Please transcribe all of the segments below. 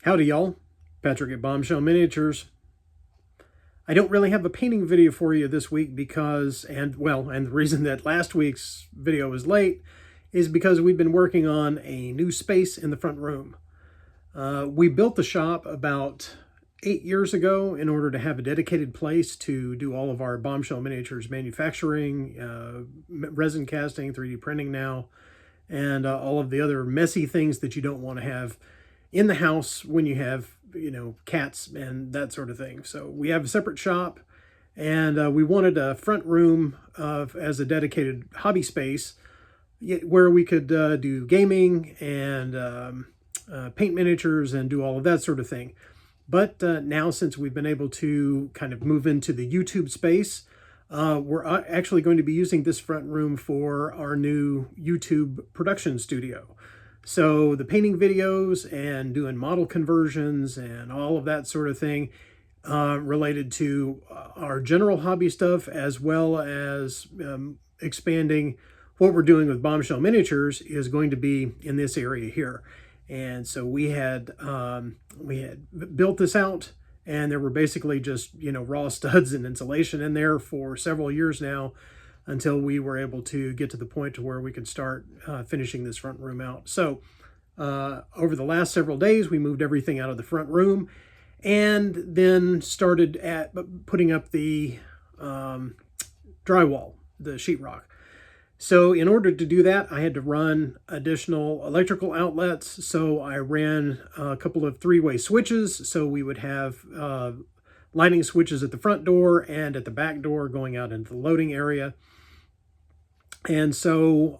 Howdy y'all, Patrick at Bombshell Miniatures. I don't really have a painting video for you this week because, and the reason that last week's video was late is because we've been working on a new space in the front room. We built the shop about 8 years ago in order to have a dedicated place to do all of our Bombshell Miniatures manufacturing, resin casting, 3D printing now, and all of the other messy things that you don't want to have in the house when you have, cats and that sort of thing. So we have a separate shop, and we wanted a front room as a dedicated hobby space where we could do gaming and paint miniatures and do all of that sort of thing. But now, since we've been able to kind of move into the YouTube space, we're actually going to be using this front room for our new YouTube production studio. So the painting videos and doing model conversions and all of that sort of thing related to our general hobby stuff, as well as expanding what we're doing with Bombshell Miniatures, is going to be in this area here. And so we had built this out, and there were basically just raw studs and insulation in there for several years now, until we were able to get to the point to where we could start finishing this front room out. So over the last several days, we moved everything out of the front room and then started at putting up the drywall, the sheetrock. So in order to do that, I had to run additional electrical outlets. So I ran a couple of three-way switches. So we would have lighting switches at the front door and at the back door going out into the loading area. And so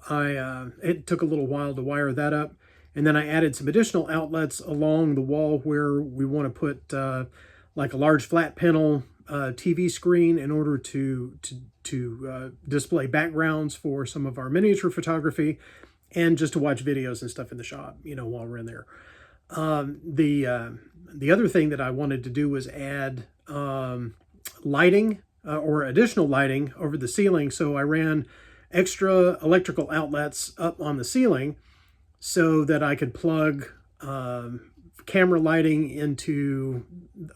it took a little while to wire that up. And then I added some additional outlets along the wall where we want to put like a large flat panel TV screen in order to display backgrounds for some of our miniature photography and just to watch videos and stuff in the shop, while we're in there. The other thing that I wanted to do was add lighting or additional lighting over the ceiling. So I ran extra electrical outlets up on the ceiling so that I could plug camera lighting into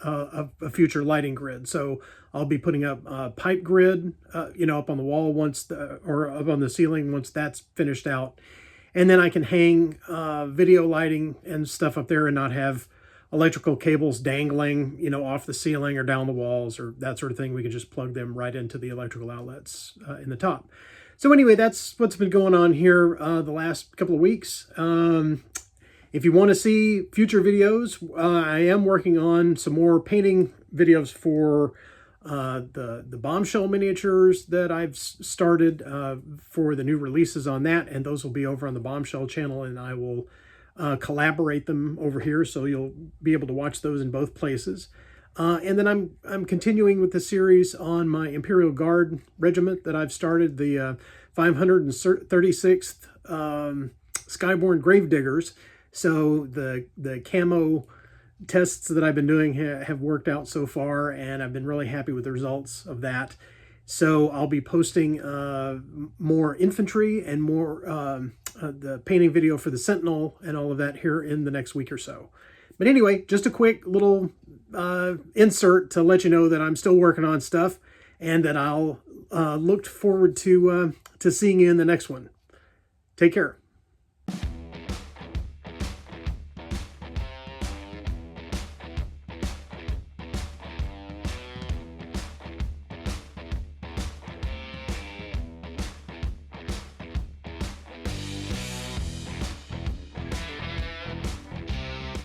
a future lighting grid. So I'll be putting up a pipe grid, up on the wall or up on the ceiling once that's finished out. And then I can hang video lighting and stuff up there and not have electrical cables dangling, off the ceiling or down the walls or that sort of thing. We can just plug them right into the electrical outlets in the top. So anyway, that's what's been going on here the last couple of weeks. If you want to see future videos, I am working on some more painting videos for the Bombshell Miniatures that I've started for the new releases on that, and those will be over on the Bombshell channel, and I will collaborate them over here, so you'll be able to watch those in both places. And then I'm continuing with the series on my Imperial Guard regiment that I've started, the 536th Skyborne Gravediggers. So the camo tests that I've been doing have worked out so far, and I've been really happy with the results of that. So I'll be posting more infantry and more the painting video for the Sentinel and all of that here in the next week or so. But anyway, just a quick little insert to let you know that I'm still working on stuff, and that I'll look forward to seeing you in the next one. Take care.